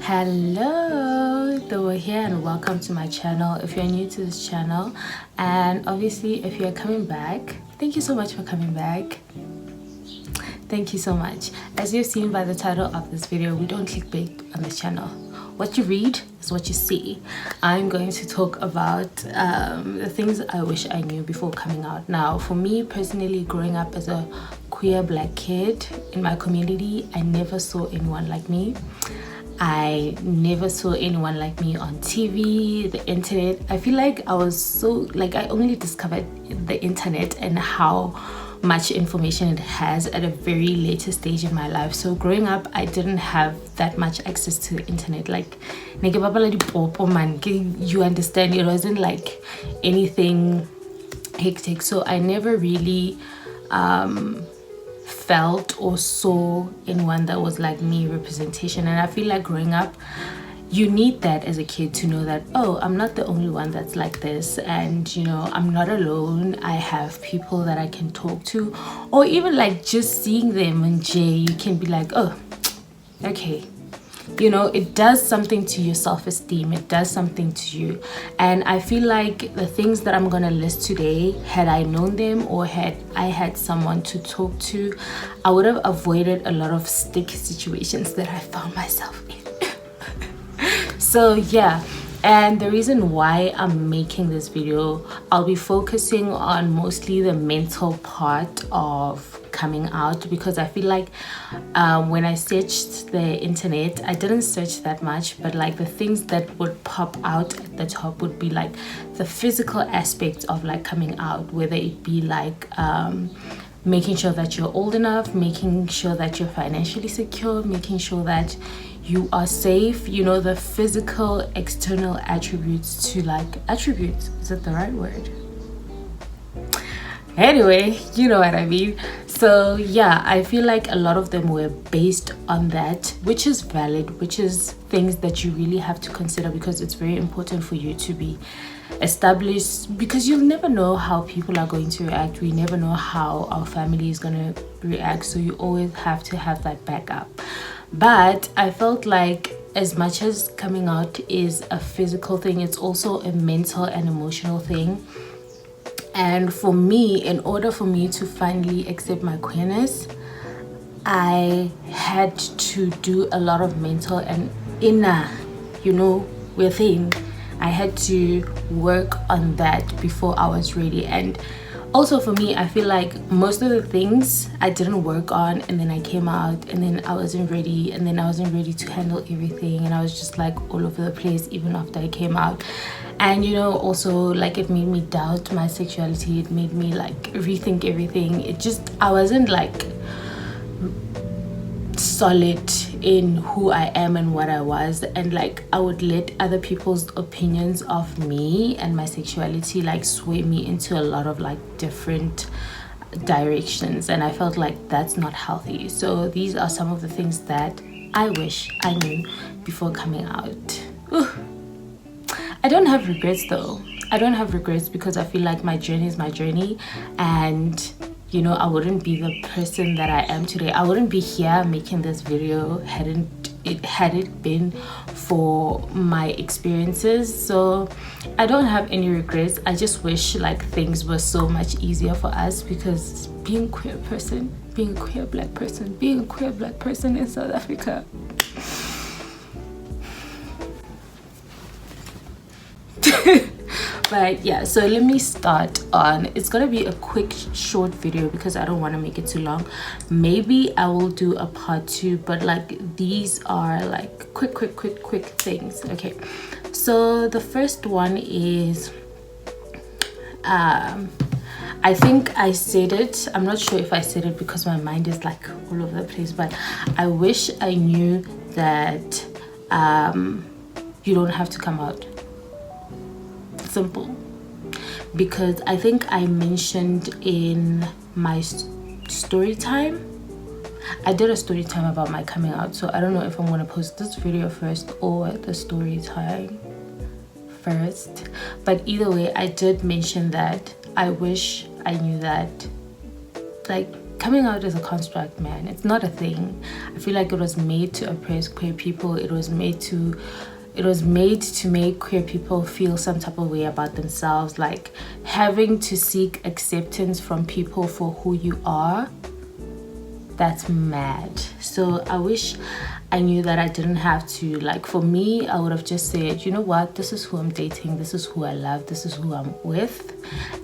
Hello, Tebogo here and welcome to my channel. If you're new to this channel, and obviously if you're coming back, thank you so much for coming back. Thank you so much. As you've seen by the title of this video, we don't clickbait on this channel. What you read is what you see. I'm going to talk about the things I wish I knew before coming out. Now, for me personally, growing up as a queer black kid in my community, I never saw anyone like me. I never saw anyone like me on TV, the internet. I feel like I was so, I only discovered the internet and how much information it has at a very later stage in my life. So growing up, I didn't have that much access to the internet. You understand, it wasn't like anything hectic. So I never really felt or saw anyone that was like me representation. And I feel like growing up, you need that as a kid to know that, oh, I'm not the only one that's like this, and you know, I'm not alone. I have people that I can talk to, or even like just seeing them on J, you can be like, oh, okay, you know, it does something to your self-esteem, it does something to you. And I feel like the things that I'm gonna list today, had I known them or had I had someone to talk to, I would have avoided a lot of sticky situations that I found myself in. So yeah, and the reason why I'm making this video, I'll be focusing on mostly the mental part of coming out, because I feel like when I searched the internet, I didn't search that much, but like the things that would pop out at the top would be like the physical aspect of like coming out, whether it be like making sure that you're old enough, making sure that you're financially secure, making sure that you are safe, you know, the physical external attributes to like attributes, is that the right word? Anyway, you know what I mean. So yeah, I feel like a lot of them were based on that, which is valid, which is things that you really have to consider, because it's very important for you to be established, because you'll never know how people are going to react. We never know how our family is going to react, so you always have to have that backup. But I felt like as much as coming out is a physical thing, it's also a mental and emotional thing. And for me, in order for me to finally accept my queerness, I had to do a lot of mental and inner, you know, within. I had to work on that before I was ready. And also for me, I feel like most of the things I didn't work on, and then I came out and then I wasn't ready, and then I wasn't ready to handle everything, and I was just like all over the place even after I came out. And you know, also like it made me doubt my sexuality, it made me like rethink everything. It just, I wasn't like solid in who I am and what I was, and like I would let other people's opinions of me and my sexuality like sway me into a lot of like different directions, and I felt like that's not healthy. So these are some of the things that I wish I knew before coming out. Ooh. I don't have regrets though. I don't have regrets, because I feel like my journey is my journey, and you know, I wouldn't be the person that I am today. I wouldn't be here making this video had it been for my experiences. So I don't have any regrets. I just wish like things were so much easier for us, because being a queer person, being a queer black person, being a queer black person in South Africa, but yeah, so let me start on, it's gonna be a quick short video because I don't want to make it too long. Maybe I will do a part 2, but like these are like quick things. Okay, so the first one is I think I said it, I'm not sure if I said it because my mind is like all over the place, but I wish I knew that you don't have to come out. Simple. Because I think I mentioned in my story time, I did a story time about my coming out, so I don't know if I'm gonna post this video first or the story time first, but either way I did mention that I wish I knew that like coming out is a construct, man. It's not a thing. I feel like it was made to oppress queer people. It was made to make queer people feel some type of way about themselves, like having to seek acceptance from people for who you are. That's mad. So I wish I knew that I didn't have to, like, for me, I would have just said, you know what, this is who I'm dating, this is who I love, this is who I'm with.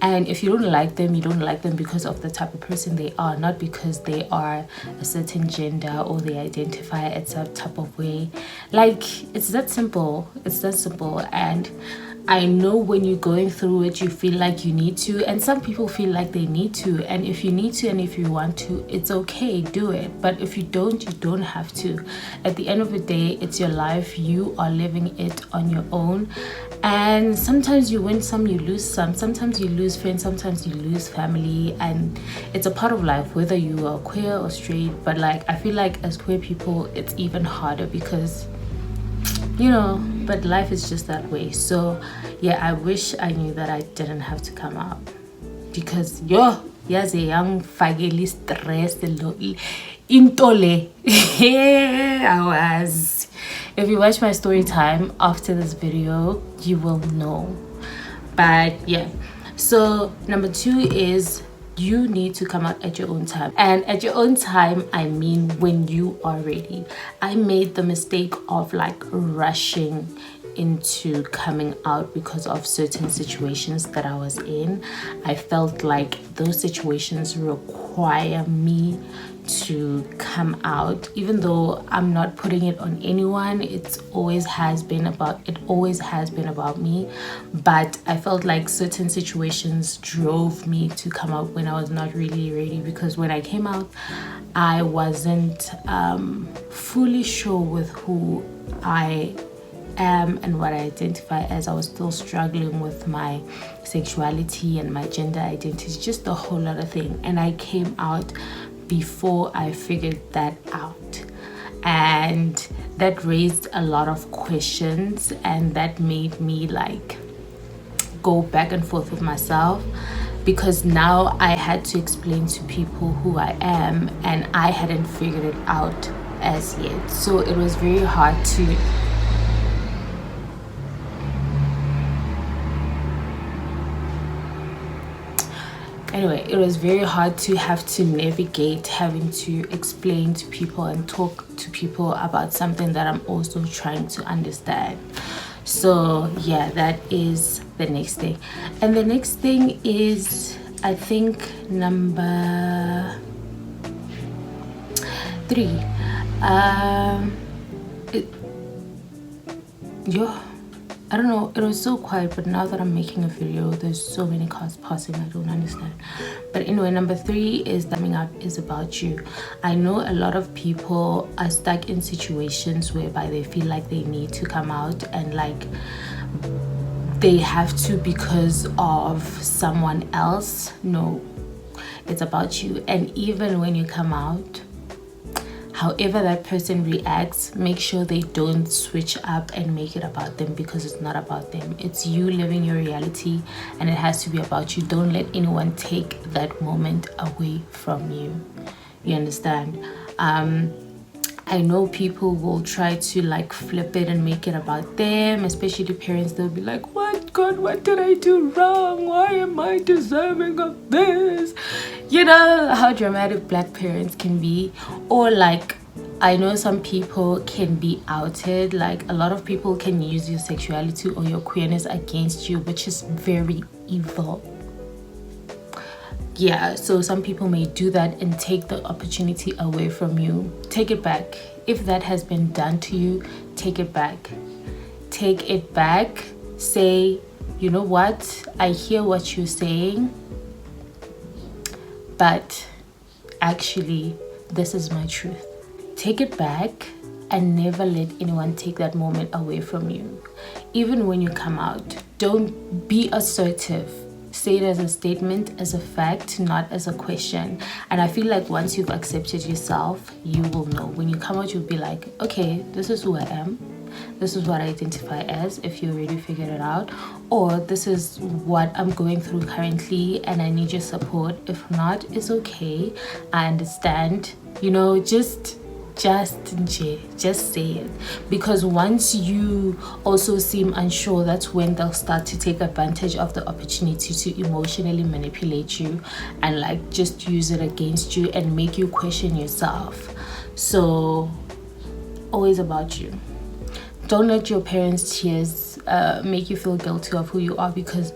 And if you don't like them, you don't like them because of the type of person they are, not because they are a certain gender or they identify a type of way. Like, it's that simple. It's that simple. And I know when you're going through it, you feel like you need to, and some people feel like they need to. And if you need to and if you want to, it's okay, do it. But if you don't, you don't have to. At the end of the day, it's your life. You are living it on your own. And sometimes you win some, you lose some. Sometimes you lose friends, sometimes you lose family. And it's a part of life, whether you are queer or straight. But like, I feel like as queer people, it's even harder because, you know, but life is just that way. So yeah, I wish I knew that I didn't have to come out, because as a young fageli stress intole I was. If you watch my story time after this video, you will know. But yeah, so number 2 is you need to come out at your own time. And at your own time, I mean when you are ready. I made the mistake of like rushing into coming out because of certain situations that I was in. I felt like those situations require me to come out, even though I'm not putting it on anyone. It always has been about me, but I felt like certain situations drove me to come out when I was not really ready, because when I came out, I wasn't fully sure with who I am and what I identify as. I was still struggling with my sexuality and my gender identity, just a whole lot of things. And I came out before I figured that out, and that raised a lot of questions, and that made me like go back and forth with myself, because now I had to explain to people who I am, and I hadn't figured it out as yet. So it was very hard to it was very hard to have to navigate having to explain to people and talk to people about something that I'm also trying to understand. So yeah, that is the next thing. And the next thing is, I think, number 3. I don't know, it was so quiet, but now that I'm making a video, there's so many cars passing, I don't understand. But anyway, number 3 is coming out is about you. I know a lot of people are stuck in situations whereby they feel like they need to come out, and like they have to because of someone else. No, it's about you. And even when you come out, however that person reacts, make sure they don't switch up and make it about them, because it's not about them. It's you living your reality, and it has to be about you. Don't let anyone take that moment away from you. You understand? I know people will try to like flip it and make it about them, especially parents. They'll be like, what, God, what did I do wrong? Why am I deserving of this? You know how dramatic black parents can be. Or like, I know some people can be outed. Like, a lot of people can use your sexuality or your queerness against you, which is very evil. Yeah, so some people may do that and take the opportunity away from you. Take it back. If that has been done to you, take it back. Take it back. Say, you know what? I hear what you're saying, but actually, this is my truth. Take it back and never let anyone take that moment away from you. Even when you come out, don't be assertive. Say it as a statement, as a fact, not as a question. And I feel like once you've accepted yourself, you will know. When you come out, you'll be like, okay, this is who I am. this is what I identify as, if you already figured it out, or this is what I'm going through currently and I need your support. If not, it's okay, I understand. You know, just say it, because once you also seem unsure, that's when they'll start to take advantage of the opportunity to emotionally manipulate you and like just use it against you and make you question yourself. So always about you. Don't let your parents' tears make you feel guilty of who you are, because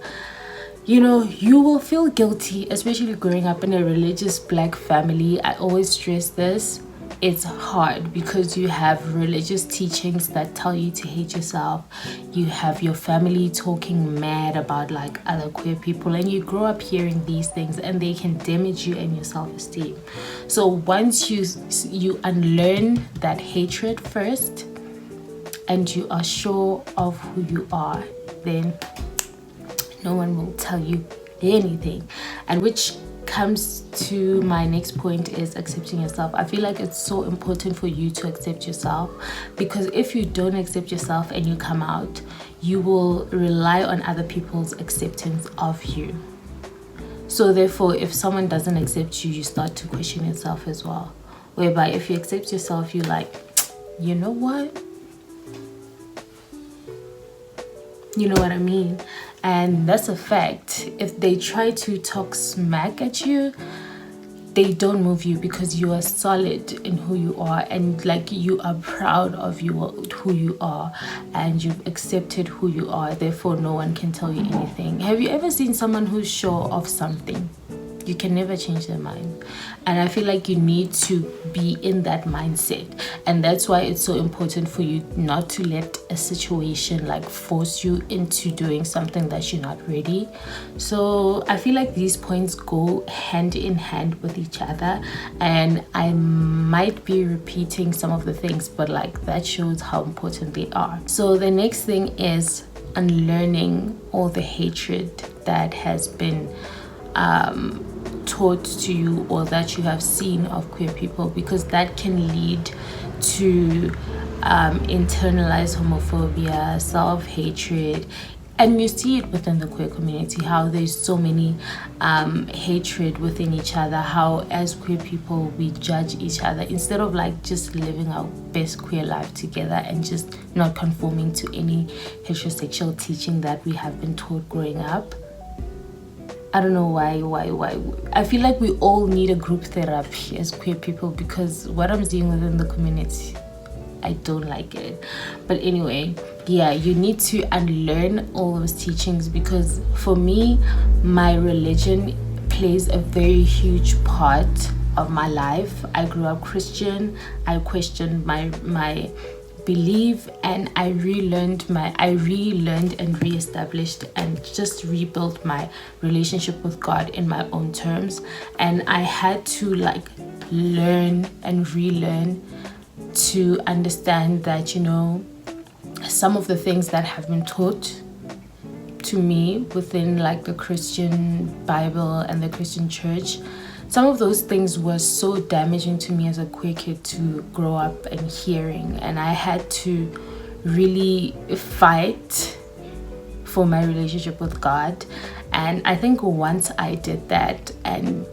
you know, you will feel guilty, especially growing up in a religious Black family. I always stress this. It's hard because you have religious teachings that tell you to hate yourself. You have your family talking mad about like other queer people, and you grow up hearing these things and they can damage you and your self-esteem. So once you unlearn that hatred first and you are sure of who you are, then no one will tell you anything. And which comes to my next point, is accepting yourself. I feel like it's so important for you to accept yourself, because if you don't accept yourself and you come out, you will rely on other people's acceptance of you. So therefore, if someone doesn't accept you, you start to question yourself as well. Whereby if you accept yourself, you're like, you know what? You know what I mean? And that's a fact. If they try to talk smack at you, they don't move you, because you are solid in who you are, and like you are proud of who you are, and you've accepted who you are. Therefore, no one can tell you anything. Have you ever seen someone who's sure of something? You can never change their mind. And I feel like you need to be in that mindset, and that's why it's so important for you not to let a situation like force you into doing something that you're not ready. So I feel like these points go hand in hand with each other, and I might be repeating some of the things, but like that shows how important they are. So the next thing is unlearning all the hatred that has been taught to you or that you have seen of queer people, because that can lead to internalized homophobia, self-hatred. And you see it within the queer community, how there's so many hatred within each other, how as queer people we judge each other instead of like just living our best queer life together and just not conforming to any heterosexual teaching that we have been taught growing up. I don't know why. I feel like we all need a group therapy as queer people, because what I'm seeing within the community, I don't like it. But anyway, yeah, you need to unlearn all those teachings, because for me, my religion plays a very huge part of my life. I grew up Christian. I questioned my belief, and I relearned and reestablished and just rebuilt my relationship with God in my own terms. And I had to like learn and relearn to understand that, you know, some of the things that have been taught to me within like the Christian Bible and the Christian church, some of those things were so damaging to me as a queer kid to grow up and hearing, and I had to really fight for my relationship with God. And I think once I did that, and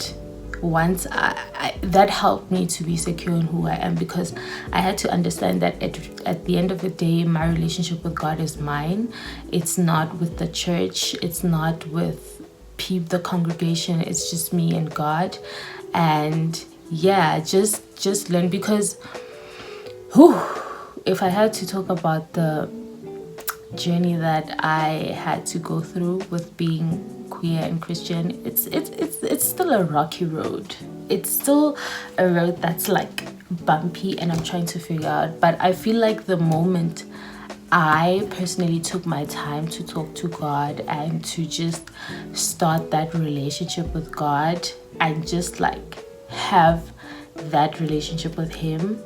once I that helped me to be secure in who I am, because I had to understand that at the end of the day, my relationship with God is mine. It's not with the church, it's not with the congregation, it's just me and God. And yeah, just learn, because if I had to talk about the journey that I had to go through with being queer and Christian, it's still a rocky road. It's still a road that's like bumpy, and I'm trying to figure out. But I feel like the moment I personally took my time to talk to God and to just start that relationship with God and just like have that relationship with Him,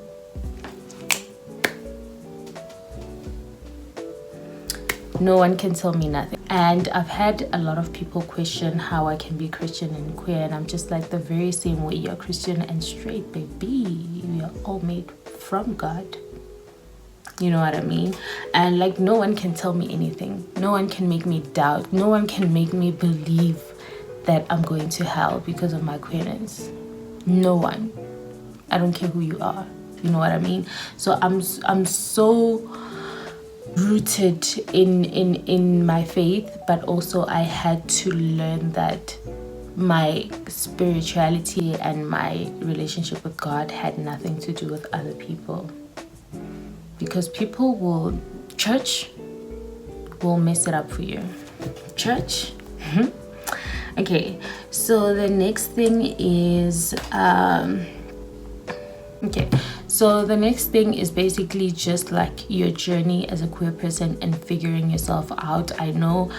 no one can tell me nothing. And I've had a lot of people question how I can be Christian and queer, and I'm just like, the very same way you're Christian and straight, baby. We are all made from God. You know what I mean? And like, no one can tell me anything. No one can make me doubt. No one can make me believe that I'm going to hell because of my queerness. No one. I don't care who you are. You know what I mean? So I'm so rooted in my faith, but also I had to learn that my spirituality and my relationship with God had nothing to do with other people. Because church will mess it up for you. Church. Okay, so the next thing is basically just like your journey as a queer person and figuring yourself out. I know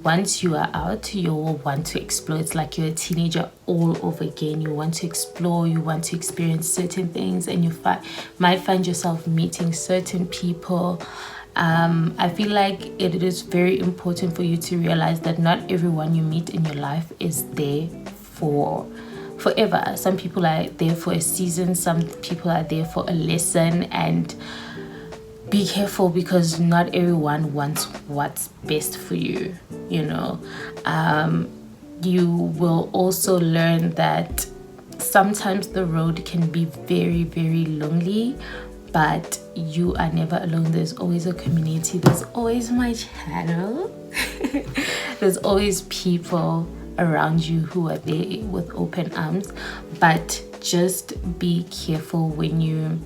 once you are out, you will want to explore. It's like you're a teenager all over again. You want to explore, you want to experience certain things, and you might find yourself meeting certain people. I feel like it is very important for you to realize that not everyone you meet in your life is there for forever. Some people are there for a season, some people are there for a lesson, and be careful because not everyone wants what's best for you. You will also learn that sometimes the road can be very, very lonely, but you are never alone. There's always a community. There's always my channel. There's always people around you who are there with open arms. But just be careful when you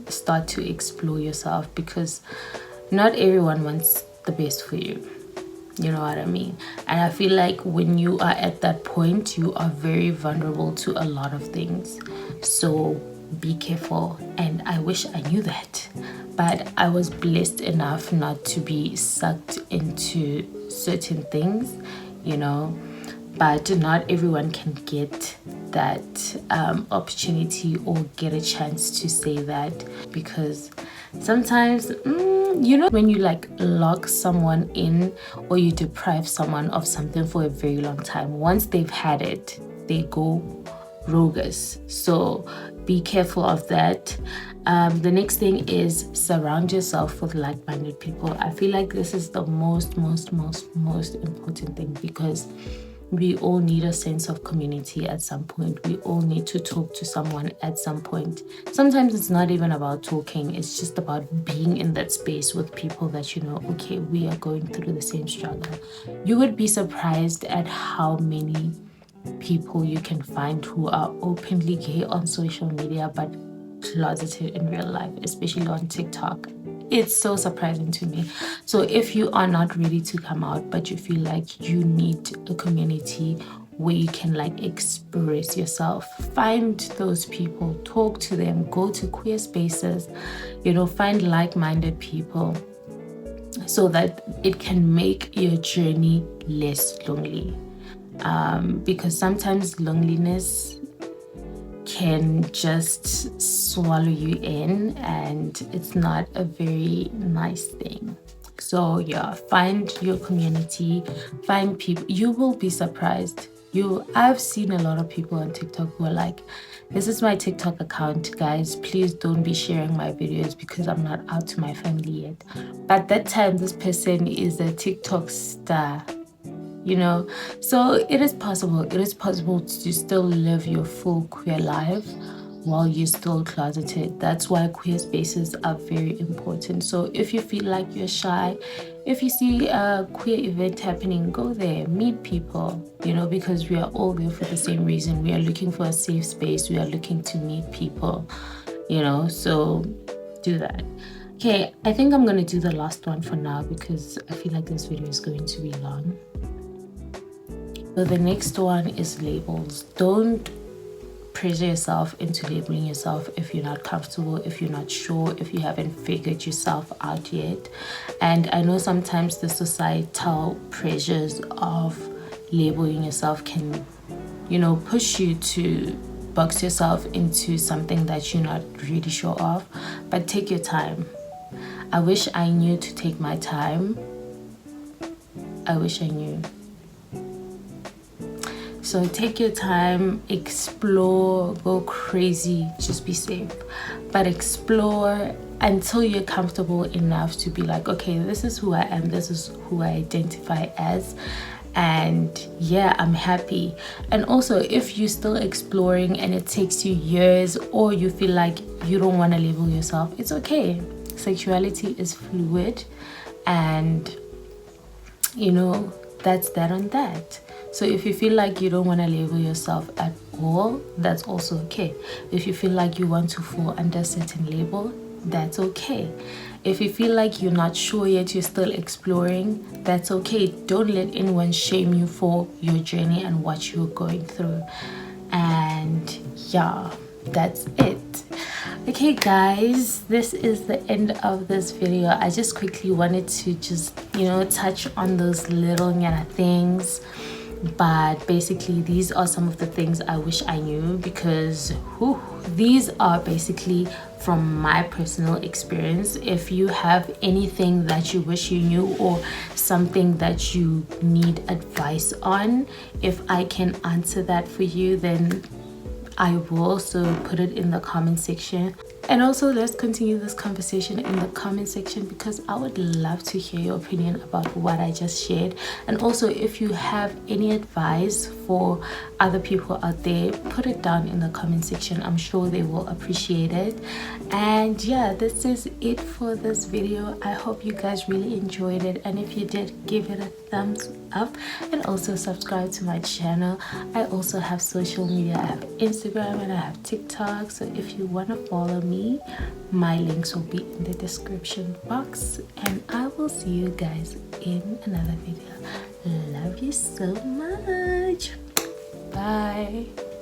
start to explore yourself, because not everyone wants the best for you. You know what I mean? And I feel like when you are at that point, you are very vulnerable to a lot of things. So be careful. And I wish I knew that, but I was blessed enough not to be sucked into certain things, but not everyone can get that opportunity or get a chance to say that, because sometimes when you like lock someone in or you deprive someone of something for a very long time, once they've had it, they go roguish. So be careful of that. The next thing is surround yourself with like-minded people. I feel like this is the most important thing, because we all need a sense of community at some point. We all need to talk to someone at some point. Sometimes it's not even about talking. It's just about being in that space with people that okay, we are going through the same struggle. You would be surprised at how many people you can find who are openly gay on social media but closeted in real life, especially on TikTok. It's so surprising to me. So if you are not ready to come out, but you feel like you need a community where you can like express yourself, find those people, talk to them, go to queer spaces, find like-minded people, so that it can make your journey less lonely. Because sometimes loneliness can just swallow you in, and it's not a very nice thing. So yeah, find your community, find people. You will be surprised. I've seen a lot of people on TikTok who are like, this is my TikTok account, guys, please don't be sharing my videos because I'm not out to my family yet. But that time this person is a TikTok star, so it is possible to still live your full queer life while you're still closeted. That's why queer spaces are very important. So if you feel like you're shy, if you see a queer event happening, go there, meet people, because we are all there for the same reason. We are looking for a safe space. We are looking to meet people, so do that. Okay, I think I'm going to do the last one for now because I feel like this video is going to be long. So the next one is labels. Don't pressure yourself into labeling yourself if you're not comfortable, if you're not sure, if you haven't figured yourself out yet. And I know sometimes the societal pressures of labeling yourself can, push you to box yourself into something that you're not really sure of. But take your time. I wish I knew to take my time. I wish I knew. So take your time, explore, go crazy, just be safe. But explore until you're comfortable enough to be like, okay, this is who I am, this is who I identify as, and yeah, I'm happy. And also, if you're still exploring and it takes you years, or you feel like you don't want to label yourself, it's okay. Sexuality is fluid, and you know, that's that on that. So if you feel like you don't want to label yourself at all, that's also okay. If you feel like you want to fall under a certain label, that's okay. If you feel like you're not sure yet, you're still exploring, that's okay. Don't let anyone shame you for your journey and what you're going through. And yeah, that's it. Okay guys, this is the end of this video. I just quickly wanted to just, you know, touch on those little nyana things, but basically these are some of the things I wish I knew, because these are basically from my personal experience. If you have anything that you wish you knew, or something that you need advice on, if I can answer that for you, then I will also put it in the comment section. And also, let's continue this conversation in the comment section, because I would love to hear your opinion about what I just shared. And also, if you have any advice for other people out there, put it down in the comment section. I'm sure they will appreciate it. And yeah, this is it for this video. I hope you guys really enjoyed it, and if you did, give it a thumbs up, and also subscribe to my channel. I also have social media. I have Instagram and I have TikTok, so if you want to follow me, my links will be in the description box, and I will see you guys in another video. Love you so much. Bye.